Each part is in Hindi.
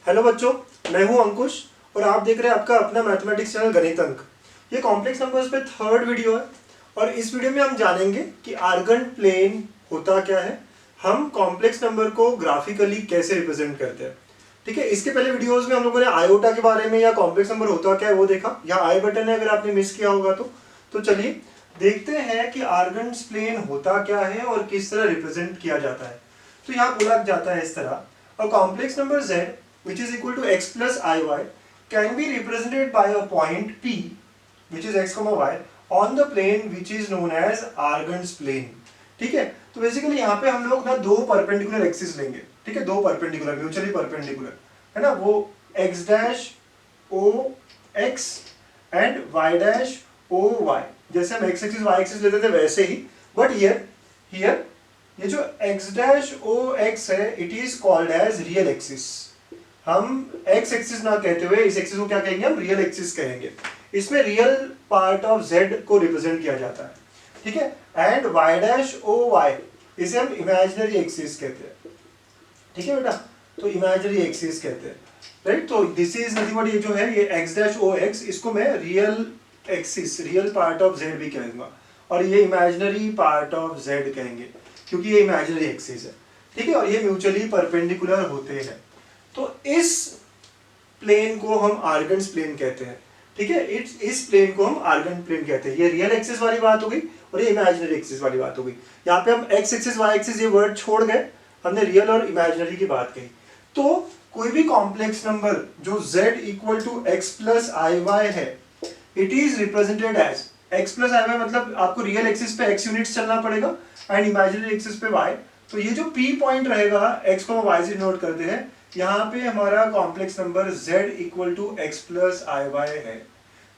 हेलो बच्चों, मैं हूं अंकुश और आप देख रहे हैं आपका अपना मैथमेटिक्स चैनल गणित अंक। ये कॉम्प्लेक्स नंबर्स पे थर्ड वीडियो है और इस वीडियो में हम जानेंगे कि आर्गन प्लेन होता क्या है, हम कॉम्प्लेक्स नंबर को ग्राफिकली कैसे रिप्रेजेंट करते हैं। ठीक है, इसके पहले वीडियोस में हम लोगों ने आयोटा के बारे में या कॉम्प्लेक्स नंबर होता क्या है वो देखा। यहाँ आई बटन है अगर आपने मिस किया होगा तो चलिए देखते हैं कि आर्गन प्लेन होता क्या है और किस तरह रिप्रेजेंट किया जाता है। तो यहाँ बोला जाता है इस तरह, a complex number z which is equal to x plus iy can be represented by a point p which is x comma y on the plane which is known as Argand's plane। ठीक है, तो बेसिकली यहाँ पे हम लोग ना दो परपेंडिकुलर एक्सिस लेंगे। ठीक है, दो परपेंडिकुलर म्यूचुअली परपेंडिकुलर है ना, वो x dash o x and y dash o y, जैसे हम x एक्सिस y एक्सिस लेते थे वैसे ही, बट हियर ये जो x डैश ओ एक्स है it is called as real axis. हम x एक्सिस ना कहते हुए इस एक्सिस को क्या कहेंगे, हम रियल एक्सिस कहेंगे। इसमें रियल पार्ट ऑफ z को रिप्रेजेंट किया जाता है। ठीक है, and y dash O y इसे हम इमेजिनरी एक्सिस कहते हैं। ठीक है बेटा, तो इमेजिनरी एक्सिस कहते हैं, राइट। तो दिस इज नथिंग बट ये जो है ये x डैश ओ एक्स, इसको मैं real axis real part of z भी कहूंगा और ये इमेजिनरी पार्ट ऑफ z कहेंगे क्योंकि ये इमेजिनरी एक्सिस है। ठीक है, और ये म्यूचुअली परपेंडिकुलर होते हैं। तो इस प्लेन को हम आर्गन्स प्लेन कहते हैं। ठीक है, इस प्लेन को हम आर्गन प्लेन कहते हैं। ये रियल एक्सिस वाली बात हो गई और ये इमेजिनरी एक्सिस वाली बात हो गई। यहाँ पे हम एक्स एक्सिस वाई एक्सिस ये वर्ड छोड़ गए, हमने रियल और इमेजिनरी की बात कही। तो कोई भी कॉम्प्लेक्स नंबर जो z equal to X plus I Y है, it is represented as x plus I Y, मतलब आपको रियल एक्सिस पे x यूनिट्स चलना पड़ेगा एंड इमेजिनरी एक्सिस पे y। तो ये जो p पॉइंट रहेगा x को हम y से नोट करते हैं, यहाँ पे हमारा complex number z equal to X plus I Y है,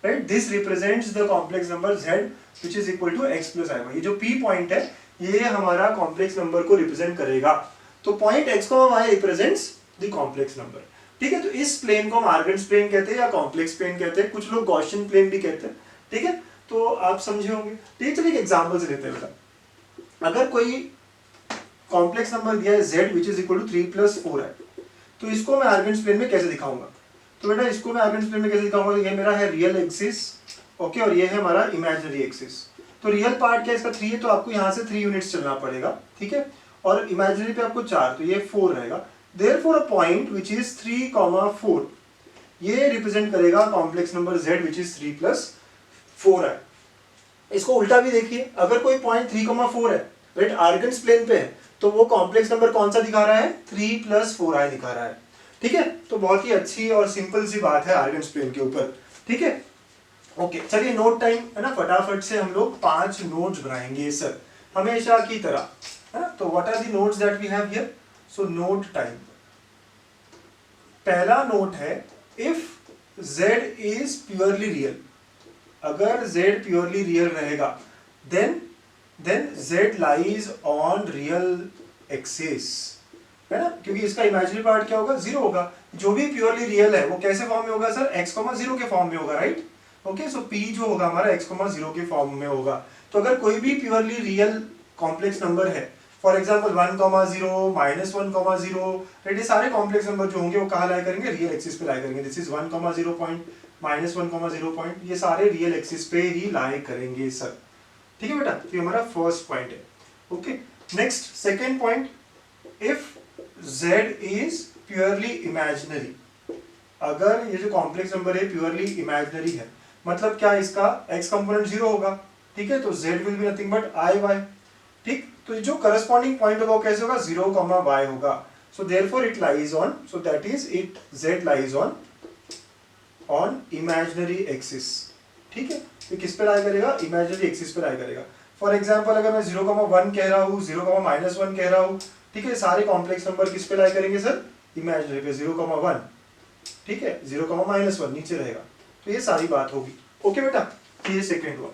right. This represents the complex number z which is equal to X plus I Y. ये जो p पॉइंट है ये हमारा कॉम्प्लेक्स नंबर को रिप्रेजेंट करेगा। तो पॉइंट x को y represents the complex number. ठीक है, तो इस प्लेन को हम आर्गन्स प्लेन कहते हैं या कॉम्प्लेक्स प्लेन कहते हैं, कुछ लोग गॉसियन प्लेन भी कहते हैं। ठीक है, तो आप समझे होंगे। ठीक, चलिए एक एग्जांपल से लेते हैं बेटा। अगर कोई कॉम्प्लेक्स नंबर दिया है z which is equal to 3 plus 4 है, तो इसको मैं आर्गन्स प्लेन में कैसे दिखाऊंगा। तो बेटा इसको मैं आर्गन्स प्लेन में कैसे दिखाऊंगा, ये मेरा है रियल एक्सिस, ओके, और ये है हमारा इमेजिनरी एक्सिस। तो रियल पार्ट क्या इसका 3 है, तो आपको यहाँ से 3 यूनिट्स चलना पड़ेगा। ठीक है, और इमेजिनरी पे आपको 4, तो ये 4 रहेगा। Therefore a point which is 3, 4 ये रिप्रेजेंट करेगा complex number z which is 3 plus 4 है। इसको उल्टा भी देखिए, अगर कोई पॉइंट 3, 4 है, राइट, आर्गन्स प्लेन पे है, तो वो कॉम्प्लेक्स नंबर कौन सा दिखा रहा है, 3 प्लस 4i दिखा रहा है। ठीक है, तो बहुत ही अच्छी और सिंपल सी बात है आर्गन्स प्लेन के ऊपर। ठीक है, ओके, चलिए नोट टाइम है ना, फटाफट से हम लोग 5 नोट्स बनाएंगे सर, हमेशा की तरह, है ना। तो what are the notes that we have here. So note time, पहला नोट है, if z is purely real, अगर z प्योरली रियल रहेगा then z lies on real axis, है ना, क्योंकि इसका इमेजिनरी पार्ट क्या होगा, 0 होगा। जो भी प्योरली रियल है वो कैसे फॉर्म में होगा सर, x, 0 के फॉर्म में होगा, राइट। ओके, सो p जो होगा हमारा x, 0 के फॉर्म में होगा। तो अगर कोई भी प्योरली रियल कॉम्प्लेक्स नंबर है, फॉर एग्जाम्पल 1, 0, -1, 0, राइट, ये सारे कॉम्प्लेक्स नंबर जो होंगे वो कहाँ लाया करेंगे, रियल एक्सिस पे लाया करेंगे। दिस इज 1, 0 पॉइंट, -1, 0 पॉइंट, ये सारे रियल एक्सिस पे ही लाए करेंगे सर। ठीक है बेटा, तो ये हमारा फर्स्ट पॉइंट है। Okay, next second point, if z is purely imaginary, अगर ये जो कॉम्प्लेक्स नंबर है प्योरली इमेजिनरी है, मतलब क्या, इसका x कंपोनेंट 0 होगा। ठीक है, तो z will be nothing but i y। ठीक, तो जो करस्पॉन्डिंग पॉइंट होगा वो कैसे होगा, 0, y होगा। So therefore it lies on, so that is it, z lies on imaginary axis. ठीक है, तो किस पे लाई करेगा, इमेजिनरी एक्सिस पे लाई करेगा। फॉर एग्जांपल अगर मैं 0, 1 कह रहा हूँ, 0, -1 कह रहा हूँ, ठीक है, सारे कॉम्प्लेक्स नंबर किस पे लाई करेंगे सर, इमेजिनरी पे, 0, 1। ठीक है, 0, -1 नीचे रहेगा। तो ये सारी बात होगी। ओके बेटा, ये सेकेंड हुआ।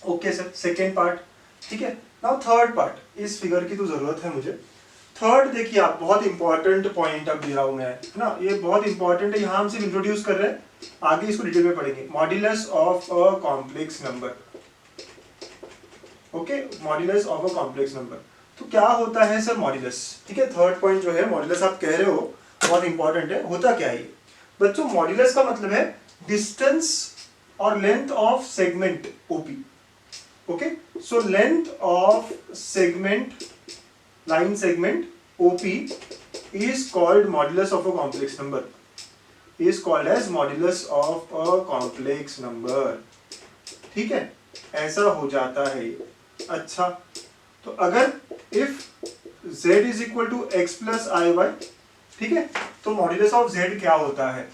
Okay sir, second part. ठीक है, नाउ थर्ड पार्ट, इस फिगर की तो जरूरत है मुझे। थर्ड देखिए आप, बहुत इंपॉर्टेंट पॉइंट अब दे रहा हूं मैं, है ना, ये बहुत इंपॉर्टेंट है, यहाँ हम सिर्फ इंट्रोड्यूस कर रहे हैं, आगे इसको डिटेल में पढ़ेंगे। Modulus of a complex number. Okay, modulus of a complex number, तो क्या होता है सर मॉड्यूलस। ठीक है, थर्ड पॉइंट जो है मॉड्यूलस, आप कह रहे हो बहुत इंपॉर्टेंट है। होता क्या है ये बच्चों, मॉड्यूलस का मतलब है डिस्टेंस और length of segment OP. Okay, so length of segment, line segment OP is called modulus of a complex number, is called as modulus of a complex number। ठीक है, ऐसा हो जाता है ये। अच्छा, तो अगर if z is equal to x plus iy, ठीक है, तो मॉड्यूलस ऑफ z क्या होता है?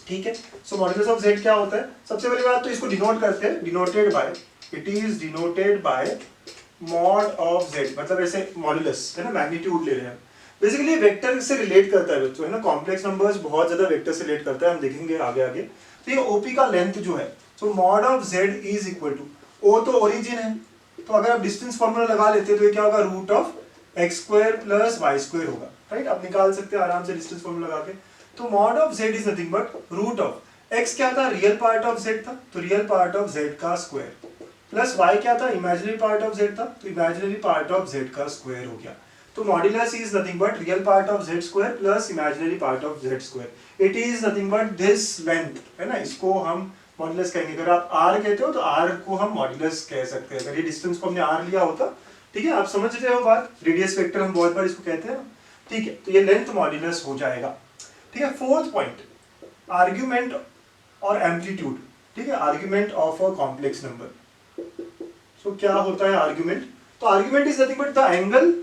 ठीक है, सो मॉड्यूलस ऑफ z क्या होता है? सबसे पहली बात तो इसको डिनोट करते हैं, denoted by, it is denoted by mod of z, मतलब ऐसे मॉड्यूलस है ना, मैग्नीट्यूड ले रहे हैं। बेसिकली वेक्टर से रिलेट करता है बच्चों, है ना, कॉम्प्लेक्स नंबर्स बहुत ज्यादा वेक्टर से रिलेट करता है, हम देखेंगे आगे आगे। तो ये ओपी का लेंथ जो है, so mod of z is equal to, O तो ओरिजिन है, तो अगर आप डिस्टेंस फॉर्मूला लगा लेते हैं तो ये क्या होगा, root of x square plus y square होगा, राइट। आप निकाल सकते हैं आराम से डिस्टेंस फॉर्मूला लगा के। तो mod of z is nothing but root of x क्या था, रियल पार्ट ऑफ z था, तो रियल पार्ट ऑफ z का स्क्वायर, प्लस y क्या था, इमेजिनरी पार्ट ऑफ z था, तो इमेजिनरी पार्ट ऑफ z का स्क्वायर हो गया। तो modulus is nothing but real part of z square plus imaginary part of z square. It is nothing but this length, है ना, इसको हम मॉड्यूलस कहेंगे। अगर आप r कहते हो तो r को हम मॉड्यूलस कह सकते हैं, अगर ये डिस्टेंस को हमने r लिया होता। ठीक है, आप समझ रहे हो बात, रेडियस वेक्टर हम बहुत बार इसको कहते हैं। ठीक है, तो ये लेंथ मॉड्यूलस हो जाएगा। ठीक है, फोर्थ पॉइंट, आर्ग्यूमेंट और एम्पलीट्यूड। ठीक है, argument of a complex number. So क्या होता है आर्ग्यूमेंट? तो argument is nothing but the angle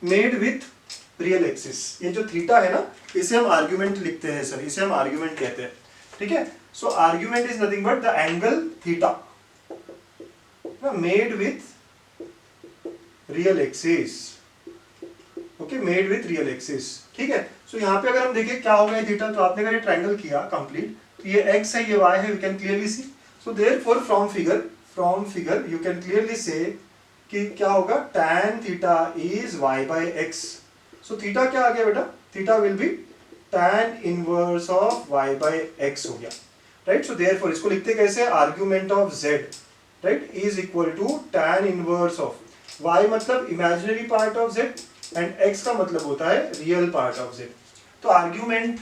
made with real axis. ये जो थीटा है ना, इसे हम आर्ग्यूमेंट लिखते हैं सर, इसे हम आर्ग्यूमेंट कहते हैं। ठीक है, so argument is nothing but the angle theta made with real axis. Okay, made with real axis. ठीक है, सो यहाँ पे अगर हम देखें क्या होगा ये थीटा, तो आपने अगर ये ट्रायंगल किया कंप्लीट, तो ये x है, ये y है, we can clearly see. So therefore from figure you can clearly see कि क्या होगा, tan theta is y by x। सो थीटा क्या आ गया बेटा, theta will be tan inverse of y by x हो गया, राइट। सो देयरफॉर इसको लिखते कैसे, argument of z, right, is equal to tan inverse of y, मतलब imaginary part of z, and x का मतलब होता है रियल पार्ट ऑफ z। तो आर्ग्यूमेंट,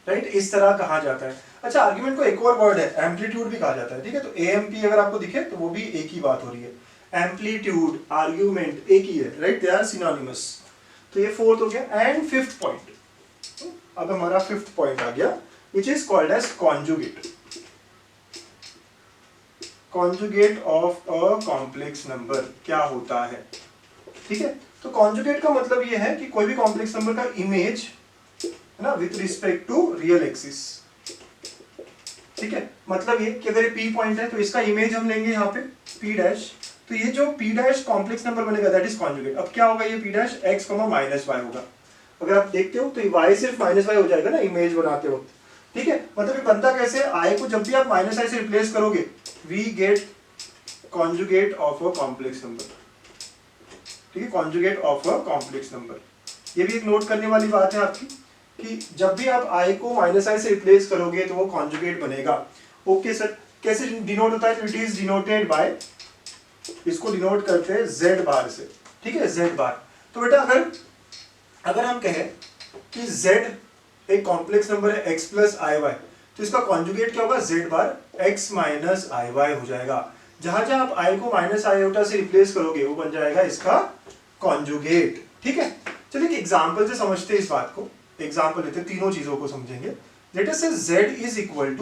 राइट, इस तरह कहा जाता है। अच्छा, आर्ग्यूमेंट को एक और वर्ड है, एम्पलीट्यूड भी कहा जाता है। ठीक है, तो AMP अगर आपको दिखे तो वो भी एक ही बात हो रही है, एम्पलीट्यूड आर्ग्यूमेंट एक ही है, राइट, दे आर सिनोनिमस। तो ये फोर्थ हो गया। एंड फिफ्थ पॉइंट, अब हमारा फिफ्थ पॉइंट आ गया, which is called as conjugate. Conjugate of a complex number क्या होता है? ठीक है, तो कॉन्जुगेट का मतलब ये है कि कोई भी कॉम्प्लेक्स नंबर का इमेज है ना with respect to real axis. ठीक है, मतलब ये कि अगर ये P पॉइंट है तो इसका इमेज हम लेंगे यहाँ पे P डैश, तो ये जो P डैश कॉम्प्लेक्स नंबर बनेगा दैट इज कॉन्जुगेट। अब क्या होगा, ये P dash x, minus y होगा। अगर आप देखते हो तो y सिर्फ माइनस y हो जाएगा ना इमेज बनाते वक्त। ठीक है, मतलब ये बनता कैसे, I को जब भी आप माइनस i से रिप्लेस करोगे, we get conjugate of a complex number. ठीक है, conjugate of a complex number. ये भी एक नोट करने वाली बात है आपकी कि जब भी आप i को माइनस i से रिप्लेस करोगे तो वो कॉन्जुगेट बनेगा। ओके सर, कैसे डिनोट होता है? तो इट इज डिनोटेड बाय, इसको डिनोट करते हैं z बार से। ठीक है, z बार। तो बेटा अगर हम कहें कि z एक कॉम्प्लेक्स नंबर है x प्लस आई वाई, तो इसका कॉन्जुगेट क्या होगा, z बार x माइनस आई वाई हो जाएगा। जहां जहां आप i को माइनस आयोटा से रिप्लेस करोगे वो बन जाएगा इसका कॉन्जुगेट। ठीक है, चलिए एग्जाम्पल से समझते हैं इस बात को। एग्जाम्पल लेते हैं, तीनों चीजों को समझेंगे। Late us say z is equal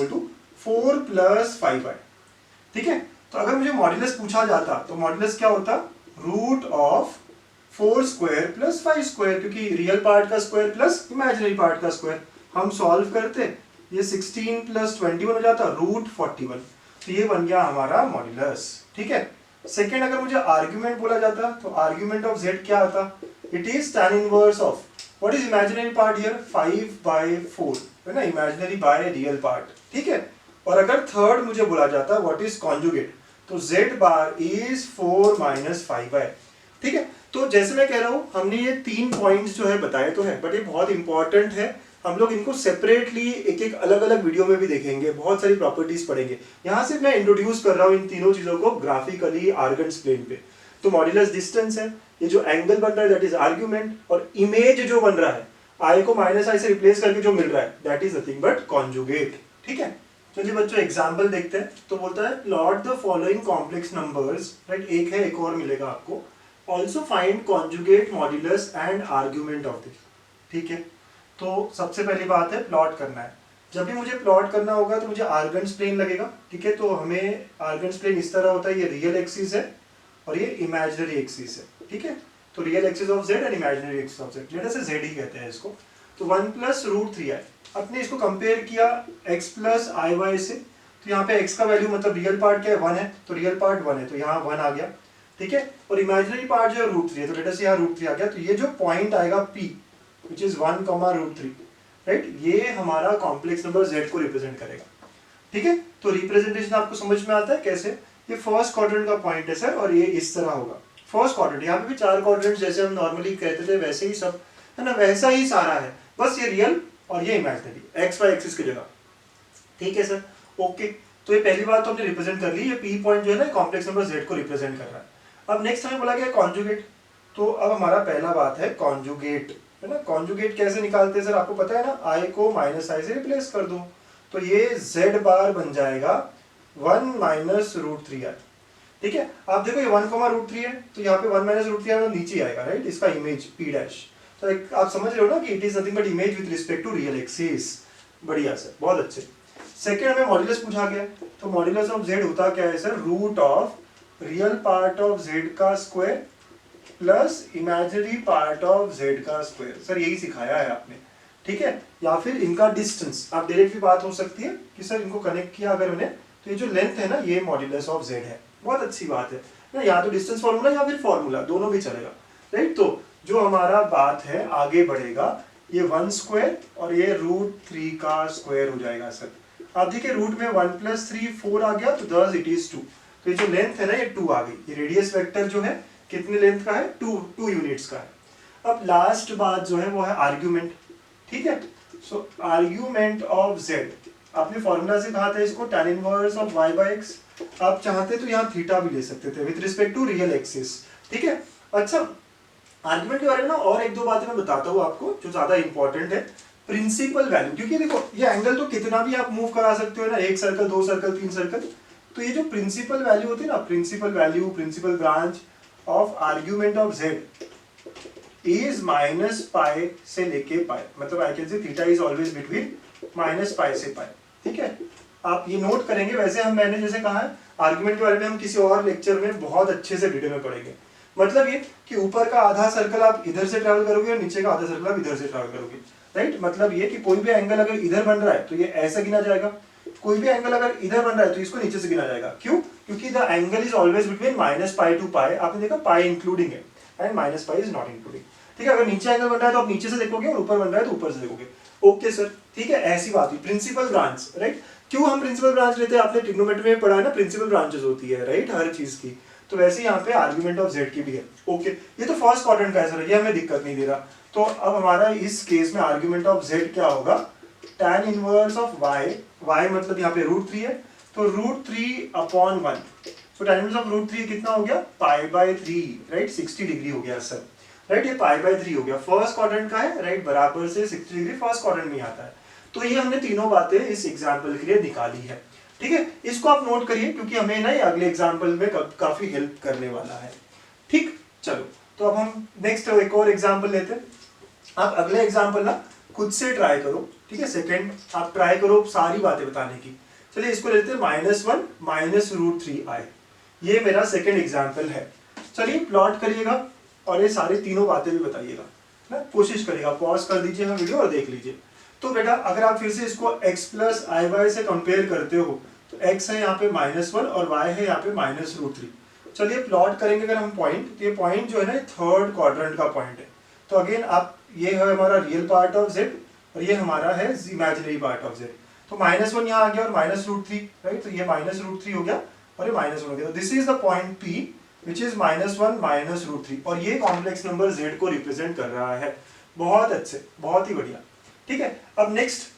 to 4 plus 5y। ठीक है, तो अगर मुझे मॉड्यूलस पूछा जाता तो मॉड्यूलस क्या होता, root of 4 square plus 5 square, क्योंकि रियल पार्ट का स्क्वायर प्लस इमेजिनरी पार्ट का स्क्वायर। हम सॉल्व करते, ये 16 प्लस 21 हो जाता, रूट 41। तो ये बन गया हमारा मॉड्यूलस। ठीक है, सेकेंड अगर मुझे आर्ग्यूमेंट बोला जाता तो आर्ग्यूमेंट ऑफ z क्या आता, it is tan inverse of what is imaginary part here, 5/4, है ना, इमेजिनरी बाय रियल पार्ट। ठीक है, और अगर थर्ड मुझे बोला जाता व्हाट इज कॉन्जुगेट, तो z bar is 4 minus 5y। ठीक है, तो जैसे मैं कह रहा हूं हमने ये 3 पॉइंट्स जो है बताए तो है, बट ये बहुत इंपॉर्टेंट है। हम लोग इनको सेपरेटली एक एक अलग अलग वीडियो में भी देखेंगे, बहुत सारी प्रॉपर्टीज पढ़ेंगे। यहाँ सिर्फ मैं इंट्रोड्यूस कर रहा हूँ इन तीनों चीजों को ग्राफिकली आर्गन्स प्लेन पे। तो मॉड्यूलस डिस्टेंस है, ये जो एंगल बन रहा है दैट इज आर्ग्यूमेंट, और इमेज जो बन रहा है आई को माइनस आई से रिप्लेस करके जो मिल रहा है that is nothing but conjugate. ठीक है, चलिए बच्चों एग्जांपल देखते हैं। तो बोलता है plot the following complex numbers, right, एक है, एक और मिलेगा आपको। Also find conjugate modulus and argument of this. ठीक है, तो सबसे पहली बात है प्लॉट करना है। जब भी मुझे प्लॉट करना होगा तो मुझे आर्गन्स प्लेन लगेगा। ठीक है, तो हमें आर्गन्स प्लेन इस तरह होता है, ये रियल एक्सिस है और ये इमेजिनरी एक्सिस है। ठीक है, तो real axis of Z and imaginary axis of Z, जैसे जेड ही कहते हैं इसको। तो 1 प्लस रूट 3i, अपने इसको कंपेयर किया x प्लस आई वाई से, तो यहाँ पे x का वैल्यू मतलब रियल पार्ट क्या है 1 है, तो रियल पार्ट 1 है, तो यहाँ 1 आ गया। ठीक है, और इमेजिनरी पार्ट जो है रूट 3 है, तो लेट अस यहाँ रूट 3 आ गया। तो ये जो पॉइंट आएगा p which is 1, root 3, right, ये हमारा कॉम्प्लेक्स नंबर z को रिप्रेजेंट करेगा। ठीक है, तो रिप्रेजेंटेशन आपको समझ में आता है कैसे? ये फर्स्ट क्वाड्रेंट का पॉइंट है सर, और ये इस तरह होगा फर्स्ट क्वाड्रेंट। यहाँ पे भी 4 क्वाड्रेंट जैसे हम नॉर्मली कहते थे वैसे ही सब है ना, वैसा ही सारा है, बस ये रियल और ये इमेजिनरी एक्स वाई एक्सिस की जगह। ठीक है सर, ओके। तो ये पहली बात तो हमने रिप्रेजेंट कर ली, ये पी पॉइंट जो है ना कॉम्प्लेक्स नंबर जेड को रिप्रेजेंट कर रहा है। अब नेक्स्ट हमें बोला गया कॉन्जुगेट, तो अब हमारा पहला बात है कॉन्जुगेट, है ना। कॉन्जुगेट कैसे निकालते हैं सर, आपको पता है ना, आई को माइनस आई से रिप्लेस कर दो, तो ये जेड बार बन जाएगा 1 माइनस रूट 3i। ठीक है, आप देखो ये 1 रूट 3 है, तो यहाँ पे 1 माइनस रूट 3 है, नीचे आएगा, राइट, इसका इमेज p डैश। तो आप समझ रहे हो ना कि it is nothing but image with respect to real axis. बढ़िया सर, बहुत अच्छे। सेकंड हमें मॉड्यूलस पूछा गया, तो मॉड्यूलस ऑफ z होता क्या है sir, root of real part of z का square plus imaginary part of z का स्क्वायर। सर यही सिखाया है आपने। ठीक है, या फिर इनका डिस्टेंस, आप डायरेक्ट भी बात हो सकती है कि सर इनको कनेक्ट किया अगर मैंने, तो ये जो लेंथ है ना ये मॉड्यूलस ऑफ z है। बहुत अच्छी बात है ना, या तो डिस्टेंस फॉर्मूला या फिर फॉर्मूला, दोनों भी चलेगा, राइट। तो जो हमारा बात है आगे बढ़ेगा, ये 1 स्क्वायर और ये रूट 3 का स्क्वायर हो जाएगा सर। आप देखिए रूट में 1 प्लस 3 4 आ गया, तो दस इट इज 2। तो ये जो लेंथ है ना ये 2 आ गई। ये रेडियस वेक्टर जो है कितने लेंथ का है, 2 यूनिट्स का है। अब लास्ट बात जो है वो है आर्ग्यूमेंट। ठीक है, सो आर्ग्यूमेंट ऑफ जेड, आपने फॉर्मूला से कहा था इसको tan inverse of y by x। आप चाहते तो यहाँ थीटा भी ले सकते थे with respect to real axis. ठीक है, अच्छा आर्ग्यूमेंट के बारे में ना और एक दो बातें मैं बताता हूँ आपको जो ज्यादा इंपॉर्टेंट है। प्रिंसिपल वैल्यू, क्योंकि देखो ये एंगल तो कितना भी आप मूव करा सकते हो ना, 1 सर्कल 2 सर्कल 3 सर्कल, तो ये जो प्रिंसिपल वैल्यू होती है ना, principal value, principal branch of argument of z is minus pi से लेके पाई, मतलब I can say theta is always between minus pi से पाई। ठीक है, आप ये नोट करेंगे। वैसे हम मैंने जैसे कहा है आर्गुमेंट के बारे में हम किसी और लेक्चर में बहुत अच्छे से डिटेल में पढ़ेंगे। मतलब ये कि ऊपर का आधा सर्कल आप इधर से ट्रैवल करोगे और नीचे का आधा सर्कल आप इधर से ट्रैवल करोगे, राइट। मतलब ये कि कोई भी एंगल अगर इधर बन रहा है तो ये ऐसा गिना जाएगा, कोई भी एंगल अगर इधर बन रहा है तो इसको नीचे से गिना जाएगा। क्यों? क्योंकि the angle is always between minus pi to pi. आपने देखा पाई इंक्लूडिंग है and minus pi is not including. ठीक है, अगर नीचे एंगल बन रहा है तो आप नीचे से देखोगे और ऊपर बन रहा है तो ऊपर से देखोगे। ओके सर, ठीक है, ऐसी बात हुई। Principal branch, right. क्यों हम प्रिंसिपल ब्रांच लेते हैं? आपने ट्रिग्नोमेट्री में पढ़ा है ना, प्रिंसिपल ब्रांचेस होती है, राइट, हर चीज की। तो वैसे यहाँ पे आर्गुमेंट ऑफ जेड की भी है। ओके, ये तो फर्स्ट क्वाड्रेंट का है सर, ये हमें दिक्कत नहीं दे रहा। तो अब हमारा इस केस में आर्गुमेंट ऑफ जेड क्या होगा, tan inverse of y, y मतलब यहाँ पे रूट 3 है, तो root 3 upon 1। So tan inverse of root 3 कितना हो गया, पाई बाय 3, राइट, 60 डिग्री हो गया सर, राइट। ये पाई बाय 3 हो गया, फर्स्ट क्वाड्रेंट का है, राइट, बराबर से 60 डिग्री फर्स्ट क्वाड्रेंट में आता है। तो ये हमने तीनों बातें इस एग्जाम्पल के लिए निकाली है। ठीक है, इसको आप नोट करिए क्योंकि हमें ना ये अगले एग्जाम्पल में काफी हेल्प करने वाला है। ठीक, चलो तो अब हम नेक्स्ट एक और एग्जाम्पल लेते हैं। आप अगले एग्जाम्पल ना खुद से ट्राई करो, ठीक है। सेकेंड आप ट्राई करो सारी बातें बताने की। चलिए इसको लेते हैं -1 माइनस रूट 3i। ये मेरा सेकेंड एग्जाम्पल है। चलिए प्लॉट करिएगा और ये सारी तीनों बातें भी बताइएगा ना, कोशिश करिएगा, पॉज कर दीजिएगा वीडियो और देख लीजिए। तो बेटा अगर आप फिर से इसको x प्लस आई वाई से कंपेयर करते हो तो x है यहाँ पे -1 और y है यहाँ पे माइनस रूट 3। चलिए प्लॉट करेंगे अगर हम पॉइंट, तो ये पॉइंट जो है ना थर्ड क्वाड्रेंट का पॉइंट है। तो अगेन आप, ये है हमारा रियल पार्ट ऑफ z और ये हमारा है इमेजिनरी पार्ट ऑफ z। तो -1 यहाँ आ गया और माइनस रूट 3, राइट। तो ये माइनस रूट 3 हो गया और ये -1 हो गया। This is the point P which is -1 minus root 3 और ये कॉम्प्लेक्स नंबर z को रिप्रेजेंट कर रहा है। बहुत अच्छे, बहुत ही बढ़िया। ठीक है, अब नेक्स्ट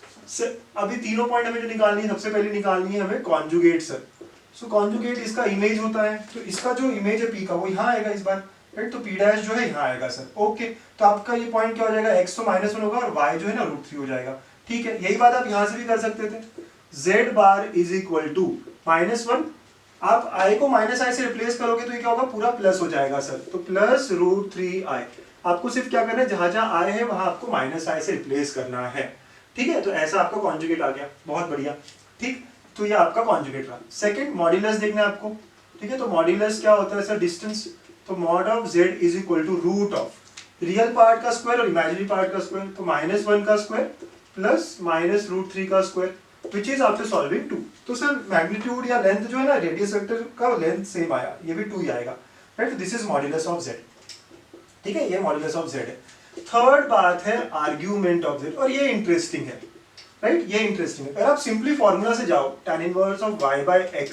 अभी तीनों पॉइंट हमें जो निकालनी है, सबसे पहले निकालनी है हमें कॉन्जुगेट सर। सो कॉन्जुगेट इसका इमेज होता है, तो इसका जो इमेज है P का वो यहाँ आएगा इस बार, राइट। तो p डैश जो है यहाँ आएगा सर। ओके, तो आपका ये पॉइंट क्या हो जाएगा, x तो -1 होगा और y जो है ना √3 हो जाएगा। ठीक है, यही बात आप यहाँ से भी कर सकते थे। z bar is equal to -1, आप i को -i से रिप्लेस करोगे तो ये क्या होगा, पूरा प्लस हो जाएगा सर। तो प्लस √3i, आपको सिर्फ क्या करना है, जहां जहां i है वहां आपको -i से रिप्लेस करना है। ठीक है, तो ऐसा आपका कॉन्जुगेट आ गया, बहुत बढ़िया। ठीक, तो ये आपका कॉन्जुगेट रहा। सेकंड, मॉड्यूलस देखना है आपको। ठीक है, तो मॉड्यूलस क्या होता है सर, डिस्टेंस। तो mod of z is equal to root of real part का स्क्वायर और इमेजिनरी पार्ट का स्क्वायर। तो -1 का स्क्वायर प्लस -√3 का square, which is after solving 2। तो सर मैग्नीट्यूड या लेंथ जो है ना, रेडियस वेक्टर का लेंथ सेम आया, ये भी 2 ही आएगा। Right, this is modulus of z। ठीक है, ये मॉड्यूलस ऑफ z है। थर्ड बात है आर्ग्यूमेंट ऑफ z, और ये इंटरेस्टिंग है। राइट, ये इंटरेस्टिंग है। अगर आप सिंपली फॉर्मूला से जाओ, tan inverse of y by x।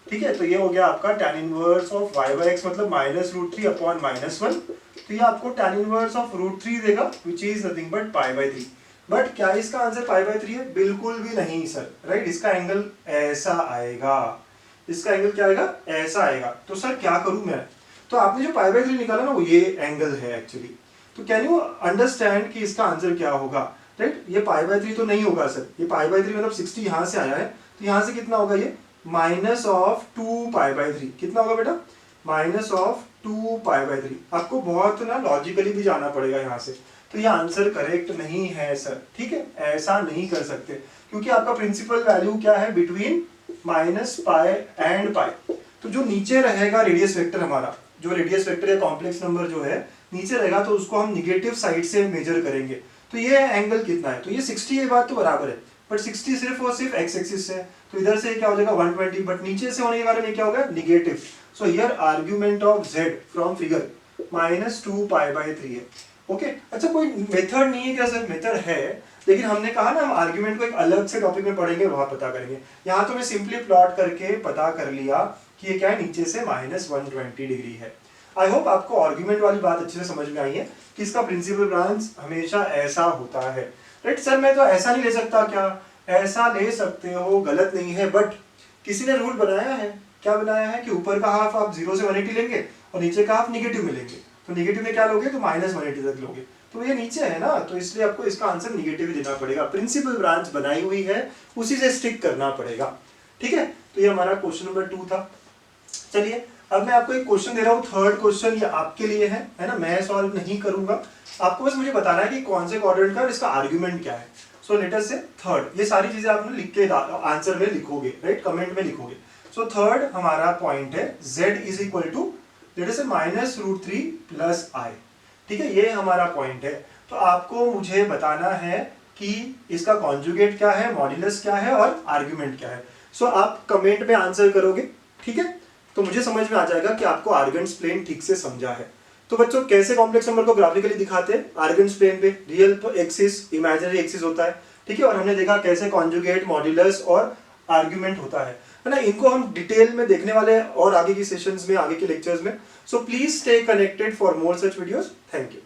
ठीक है, तो ये हो गया आपका tan inverse of y by x, मतलब -√3 अपॉन -1। तो ये आपको tan इनवर्स ऑफ √3 देगा, which is nothing but π/3। But क्या इसका आंसर π/3 है? बिल्कुल भी नहीं सर। राइट, इसका एंगल ऐसा आएगा, इसका एंगल क्या आएगा, ऐसा आएगा। तो सर क्या करूं मैं? तो आपने जो π/3 निकाला ना, वो ये एंगल है एक्चुअली। तो कैन यू अंडरस्टैंड कि इसका आंसर क्या होगा? राइट, ये π/3 तो नहीं होगा सर। ये π/3 मतलब 60 यहाँ से आया है, तो यहाँ से कितना होगा, ये -2π/3। कितना होगा बेटा, -2π/3। आपको बहुत ना लॉजिकली भी जाना पड़ेगा यहाँ से। तो ये आंसर करेक्ट नहीं है सर। ठीक है, ऐसा नहीं कर सकते, क्योंकि आपका प्रिंसिपल वैल्यू क्या है, बिटवीन -π एंड π। तो जो नीचे रहेगा रेडियस वेक्टर, हमारा जो रेडियस वेक्टर या कॉम्प्लेक्स नंबर जो है नीचे रहेगा, तो उसको हम निगेटिव साइड से मेजर करेंगे। तो ये एंगल कितना है, तो ये 60, ये बात तो बराबर है, बट 60 सिर्फ और सिर्फ x एक्सिस से है। तो इधर से क्या हो जाएगा 120, बट नीचे से होने के कारण ये क्या होगा, negative. So here argument of z from figure -2π/3 है। ओके, अच्छा कोई मेथड नहीं है क्या सर? मेथड है, लेकिन हमने कहा ना हम आर्ग्यूमेंट को एक अलग से टॉपिक में पढ़ेंगे, वहां पता करेंगे। यहाँ तो मैं सिंपली प्लॉट करके पता कर लिया कि ये क्या है, नीचे से -120 डिग्री है। आई होप आपको आर्ग्यूमेंट वाली बात अच्छे से समझ में आई है कि इसका प्रिंसिपल ब्रांच हमेशा ऐसा होता है। राइट सर, मैं तो ऐसा नहीं ले सकता क्या? ऐसा ले सकते हो, गलत नहीं है, बट किसी ने रूल बनाया है। क्या बनाया है कि ऊपर का हाफ आप 0 से 180 लेंगे और नीचे का हाफ निगेटिव में लेंगे। तो निगेटिव में क्या लोगे, तो -180 तक लोगे। तो ये नीचे है ना, तो इसलिए आपको इसका आंसर निगेटिव ही देना पड़ेगा। प्रिंसिपल ब्रांच बनाई हुई है, उसी से स्टिक करना पड़ेगा। ठीक है, तो ये हमारा क्वेश्चन नंबर 2 था। चलिए अब मैं आपको एक क्वेश्चन दे रहा हूँ, थर्ड क्वेश्चन, ये आपके लिए है ना, मैं सॉल्व नहीं करूंगा। आपको बस मुझे बताना है कि कौन से क्वाड्रेंट का और इसका आर्ग्यूमेंट क्या है। सो लेट अस से थर्ड, ये सारी चीजें आपने लिख के आंसर में लिखोगे, राइट, कमेंट में लिखोगे। सो थर्ड हमारा पॉइंट है z is equal to let us से -√3 प्लस i। ठीक है, ये हमारा पॉइंट है। तो आपको मुझे बताना है कि इसका कॉन्जुगेट क्या है, मॉड्यूलस क्या है और आर्ग्यूमेंट क्या है। सो आप कमेंट में आंसर करोगे, ठीक है, तो मुझे समझ में आ जाएगा कि आपको आर्गन्स प्लेन ठीक से समझा है। तो बच्चों कैसे कॉम्प्लेक्स नंबर को ग्राफिकली दिखाते हैं, आर्गन्स प्लेन पे रियल एक्सिस, इमेजिनरी एक्सिस होता है। ठीक है, और हमने देखा कैसे कॉन्जुगेट, मॉड्यूलस और आर्ग्यूमेंट होता है ना। इनको हम डिटेल में देखने वाले हैं और आगे की सेशंस में, आगे के लेक्चर्स में। So please stay connected for more such videos. Thank you.